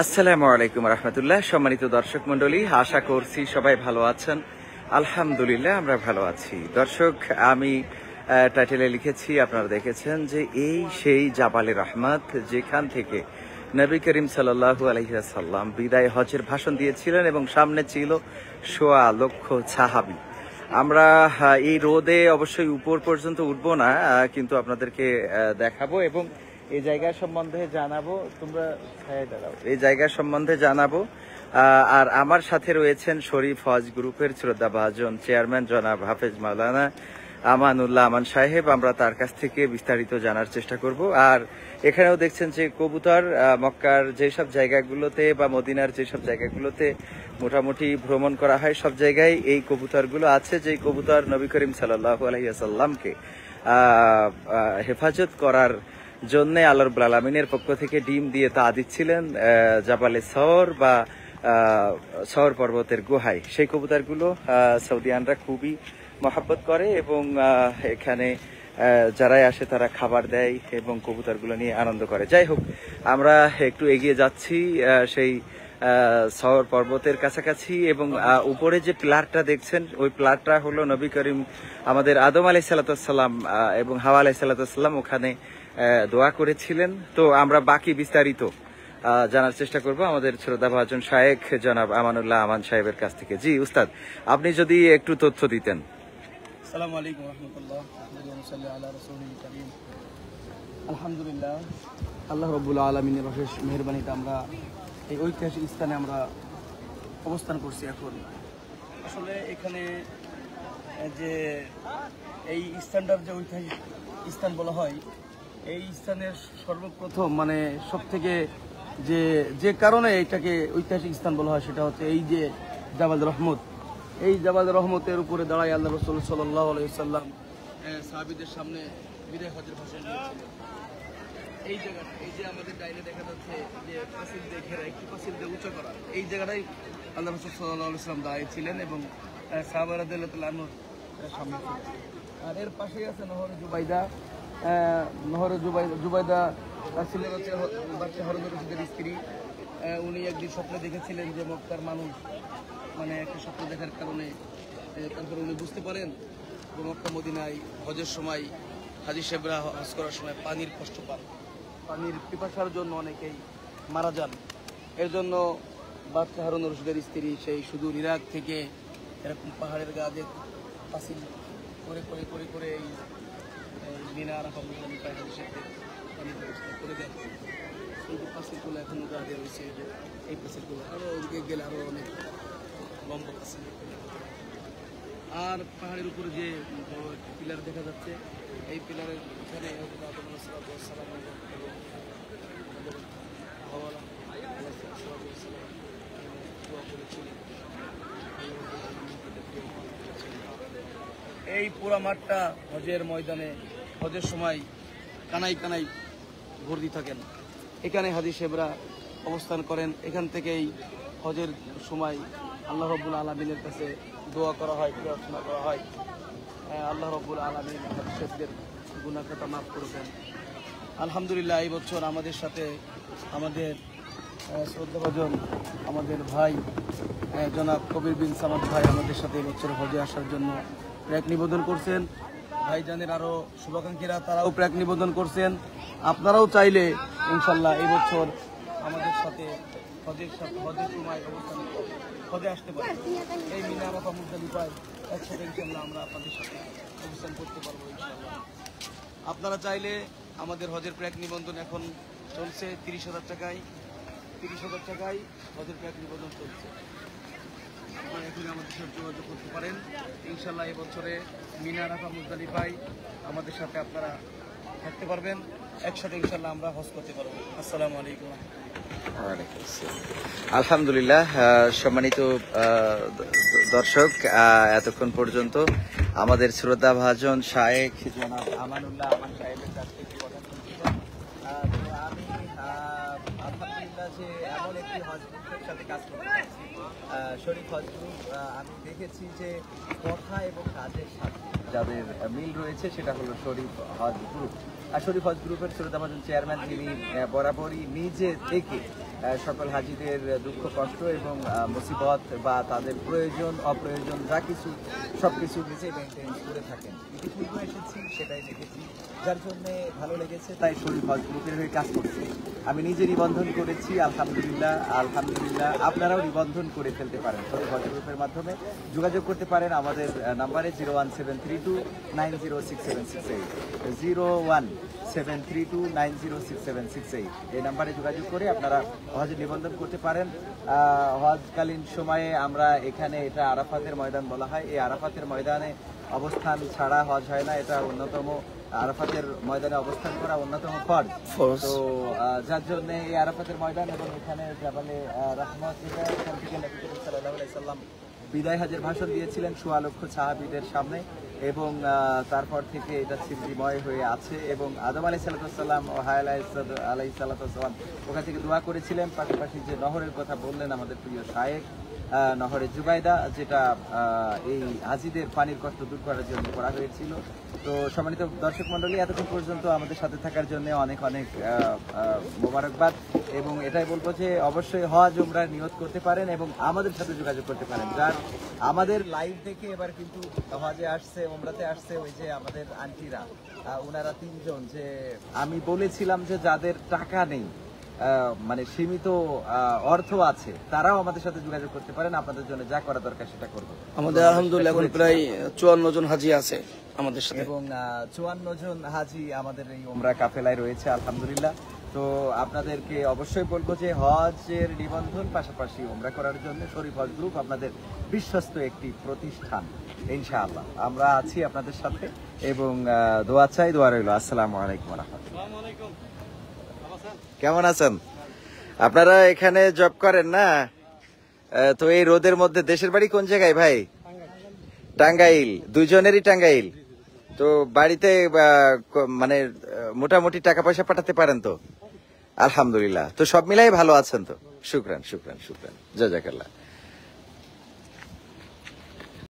আসসালামু আলাইকুম রহমতুল্লাহ। সম্মানিত দর্শক মন্ডলী, আশা করছি সবাই ভালো আছেন। আলহামদুলিল্লাহ আমরা ভালো আছি। দর্শক, আমি টাইটেলে লিখেছি, আপনারা দেখেছেন যে এই সেই জাবালে রহমত, যেখান থেকে নবী করিম সাল্লাল্লাহু আলাইহি ওয়াসাল্লাম বিদায় হজের ভাষণ দিয়েছিলেন এবং সামনে ছিল ১.৫ লক্ষ সাহাবী। আমরা এই রোদে অবশ্যই উপর পর্যন্ত উঠবো না, কিন্তু আপনাদেরকে দেখাবো এবং এই জায়গা সম্বন্ধে জানাবো। তোমরা ছায়ায় দাঁড়াও, এই জায়গা সম্বন্ধে জানাবো। আর আমার সাথে রয়েছেন শরীফ হজ গ্রুপের শ্রদ্ধাভাজন চেয়ারম্যান জনাব হাফেজ মাওলানা আমানুল্লাহ আমান সাহেব। আমরা তার কাছ থেকে বিস্তারিত জানার চেষ্টা করব। আর এখানেও দেখছেন যে কবুতর, মক্কার যেসব জায়গাগুলোতে বা মদিনার যেসব জায়গাগুলোতে মোটামুটি ভ্রমণ করা হয়, সব জায়গায় এই কবুতরগুলো আছে, যে কবুতর নবী করিম সাল্লাল্লাহু আলাইহি ওয়াসাল্লামকে হেফাজত করার জন্য আল্লাহ রাব্বুল আলামিনের পক্ষ থেকে ডিম দিয়ে তা দিচ্ছিলেন জাবালে সওর বা সওর পর্বতের গুহায়। সেই কবুতরগুলো সৌদিয়ানরা খুবই মহব্বত করে এবং এখানে যারাই আসে তারা খাবার দেয় এবং কবুতরগুলো নিয়ে আনন্দ করে। যাই হোক, আমরা একটু এগিয়ে যাচ্ছি সেই সওর পর্বতের কাছাকাছি এবং উপরে যে প্লারটা দেখছেন, ওই প্লারটা হলো নবী করিম আমাদের আদম আলাইহিস সালাম এবং হাওয়া আলাইহিস সালাম ওখানে দোয়া করেছিলেন। তো আমরা বাকি বিস্তারিত জানার চেষ্টা করব আমাদের শ্রদ্ধাভাজন শায়েখ জনাব আমানুল্লাহ আমান সাহেবের কাছ থেকে। জি উস্তাদ, আপনি যদি একটু তথ্য দিতেন। আসসালামু আলাইকুম রাহমাতুল্লাহ। আলহামদুলিল্লাহ, আল্লাহ রাব্বুল আলামিনের অশেষ মেহেরবানিতে আমরা এই ঐতিহাসিক স্থানে আমরা অবস্থান করছি। এখন আসলে এখানে যে এই স্থানটার যে ঐতিহাসিক স্থান বলা হয়, এই স্থানের সর্বপ্রথম মানে সব থেকে যে কারণে এটাকে ঐতিহাসিক স্থান বলা হয় সেটা হচ্ছে এই যে জাবাল রহমত। এই জাবাল রহমতের উপরে দাঁড়ায় আল্লাহ রাসূল সাল্লাল্লাহু আলাইহি ওয়াসাল্লাম সাহাবীদের সামনে বিদায় হজের ভাষণ দিয়েছিলেন। এই জায়গাটা, এই যে আমাদের ডাইনে দেখা যাচ্ছে যে পাঁচিল দিয়ে ঘেরা, একটু পাঁচিল দিয়ে উঁচু করা, এই জায়গাটাই আল্লাহ রাসূল সাল্লাল্লাহু আলাইহি ওয়াসাল্লাম দাঁড়িয়েছিলেন এবং সাহাবারা রাদিয়াল্লাহু আনহুর সামনে। আর এর পাশেই আছে নহরে জুবাইদা। নহরে জুবাইদা ছিলেন হচ্ছে বাদশাহ হারুনুর রশিদের স্ত্রী। উনি একদিন স্বপ্নে দেখেছিলেন যে মক্কার মানুষ মানে একটা স্বপ্ন দেখার কারণে তারপরে উনি বুঝতে পারেন যে মক্কা মদিনায় হজের সময় হাজী সাহেবরা হজ করার সময় পানির কষ্ট পান, পানির পিপাসার জন্য অনেকেই মারা যান। এর জন্য বাদশাহ হারুনুর রশিদের স্ত্রী সেই সুদূর ইরাক থেকে এরকম পাহাড়ের গা দিয়ে পাচিল করে করে করে করে এই মিনা আরাফা মুজদালিফা পানির ব্যবস্থা করে দেন। এই যে পাচিলগুলো এখনো গা দিয়ে রয়েছে, এই পাচিলগুলো আরও ওদিকে গেলে আরও অনেক লম্বা পাচিল। আর পাহাড়ের উপরে যে বড় একটি পিলার দেখা যাচ্ছে, এই পিলারের এখানে এই পুরা মাঠটা হজের ময়দানে হজের সময় কানাই কানাই ভর্তি থাকেন। এখানে হাজী সাহেবরা অবস্থান করেন। এখান থেকেই হজের সময় আল্লাহ রাব্বুল আলামিনের কাছে দোয়া করা হয়, প্রার্থনা করা হয়। আল্লাহ রাব্বুল আলামিন হাজী সাহেবদের গুনাহ খাতা মাফ করবেন। আলহামদুলিল্লাহ, এই বছর আমাদের সাথে আমাদের শ্রদ্ধাভাজন আমাদের ভাই জনাব কবির বিন সামাদ ভাই আমাদের সাথে এবছর হজে আসার জন্য প্র্যাক নিবেদন করছেন। ভাইজানের আরও শুভাকাঙ্ক্ষীরা তারাও প্র্যাক নিবেদন করছেন। আপনারাও চাইলে ইনশাল্লাহ এই বছর আমাদের সাথে হজের সময় অবস্থান হজে আসতে পারি। এই মিনা আরাফা মুজদালিফায় একসাথে ইনশাল্লাহ আমরা আপনাদের সাথে অবস্থান করতে পারবো ইনশাল্লাহ। আপনারা চাইলে আমাদের হজের প্র্যাক নিবন্ধন এখন চলছে 30,000 টাকায়। 30,000 টাকায় হজের প্র্যাক নিবন্ধন চলছে। আপনারা এখন আমাদের সাথে যোগাযোগ করতে পারেন। ইনশাল্লাহ এবছরে মিনা আরাফা মুজদালিফায় আমাদের সাথে আপনারা থাকতে পারবেন। একসাথে ইনশাল্লাহ আমরা হজ করতে পারবো। আসসালামু আলাইকুম। আলহামদুলিল্লাহ, সম্মানিত দর্শক, এতক্ষণ পর্যন্ত আমাদের শ্রদ্ধাভাজন শায়েখ জনাব আমানুল্লাহ আমান সাহেবের কাছ থেকে কথা শুনছিলাম। আমি আলহামদুলিল্লাহ যে এমন একটি হজ গ্রুপের সাথে কাজ করতে পারছি, শরীফ হজ গ্রুপ। আমি দেখেছি যে কথা এবং কাজের সাথে যাদের মিল রয়েছে সেটা হলো শরীফ হজ গ্রুপ। আর শরীফ হজ গ্রুপের শ্রদ্ধাভাজন চেয়ারম্যান, তিনি বরাবরই নিজে থেকে সকল হাজিদের দুঃখ কষ্ট এবং মুসিবত বা তাদের প্রয়োজন অপ্রয়োজন যা কিছু সবকিছু নিজে মেনটেন্স করে থাকেন। ইতিপূর্বে এসেছি সেটাই দেখেছি, যার জন্য ভালো লেগেছে, তাই শরীর হজ গ্রুপের হয়ে কাজ করছি। আমি নিজে নিবন্ধন করেছি, আলহামদুলিল্লাহ আলহামদুলিল্লাহ। আপনারাও নিবন্ধন করে ফেলতে পারেন শরীর হজ গ্রুপের মাধ্যমে। যোগাযোগ করতে পারেন আমাদের নাম্বারে 01732906768, 01732906768। এই নাম্বারে যোগাযোগ করে আপনারা হজের নিবন্ধন করতে পারেন। হজকালীন সময়ে আমরা এখানে, এটা আরাফাতের ময়দান বলা হয়, এই আরাফাতের ময়দানে অবস্থান ছাড়া হজ হয় না। এটা অন্যতম, আরাফাতের ময়দানে অবস্থান করা অন্যতম ফরজ। তো যার জন্য এই আরাফাতের ময়দান এবং এখানে জাবালে রাহমত, যেটা এখান থেকে নবী করিম সাল্লাল্লাহু আলাইহি সাল্লাম বিদায় হজের ভাষণ দিয়েছিলেন 1.25 লক্ষ সাহাবীদের সামনে, এবং তারপর থেকে এটা স্মৃতিময় হয়ে আছে। এবং আদম আলাইহিসসালাম ও হাওয়া আলাইহিসসালাম ওখান থেকে দোয়া করেছিলেন। পাশাপাশি যে নহরের কথা বললেন আমাদের প্রিয় শায়েখ, নহরে জুবাইদা, যেটা এই হাজিদের পানির কষ্ট দূর করার জন্য করা হয়েছিল। তো সম্মানিত দর্শক মন্ডলী, এতক্ষণ পর্যন্ত আমাদের সাথে থাকার জন্য অনেক অনেক মোবারকবাদ। এবং এটাই বলবো যে অবশ্যই হজ উমরার নিয়ত করতে পারেন এবং আমাদের সাথে যোগাযোগ করতে পারেন। যার আমাদের লাইভ দেখে এবার কিন্তু হজে আসছে, উমরাতে আসছে ওই যে আমাদের আন্টিরা, ওনারা 3 জন, যে আমি বলেছিলাম যে যাদের টাকা নেই, মানে সীমিত অর্থ আছে, তারাও আমাদের সাথে যোগাযোগ করতে পারেন। আপনাদের জন্য যা করা দরকার সেটা করবো। আমাদের আলহামদুলিল্লাহ এখন প্রায় 54 জন হাজি আছে আমাদের সাথে, এবং 54 জন হাজি আমাদের এই উমরা কাফেলায় রয়েছে আলহামদুলিল্লাহ। তো আপনাদেরকে অবশ্যই বলবো যে হজের নিবন্ধন পাশাপাশি উমরা করার জন্য শরীফ হজ গ্রুপ আপনাদের বিশ্বস্ত একটি প্রতিষ্ঠান। ইনশাআল্লাহ আমরা আছি আপনাদের সাথে, এবং দোয়া চাই, দোয়া রইল। আসসালামু আলাইকুম ওয়া রাহমাতুল্লাহ। কেমন আছেন? আপনারা এখানে জব করেন না? তো এই রোদের মধ্যে, দেশের বাড়ি কোন জায়গায় ভাই? টাঙ্গাইল। দুইজনেরই টাঙ্গাইল। তো বাড়িতে মানে মোটামুটি টাকা পয়সা পাঠাতে পারেন তো? আলহামদুলিল্লাহ। তো সব মিলাই ভালো আছেন তো? শুকরান শুকরান শুকরান, জাযাকাল্লাহ।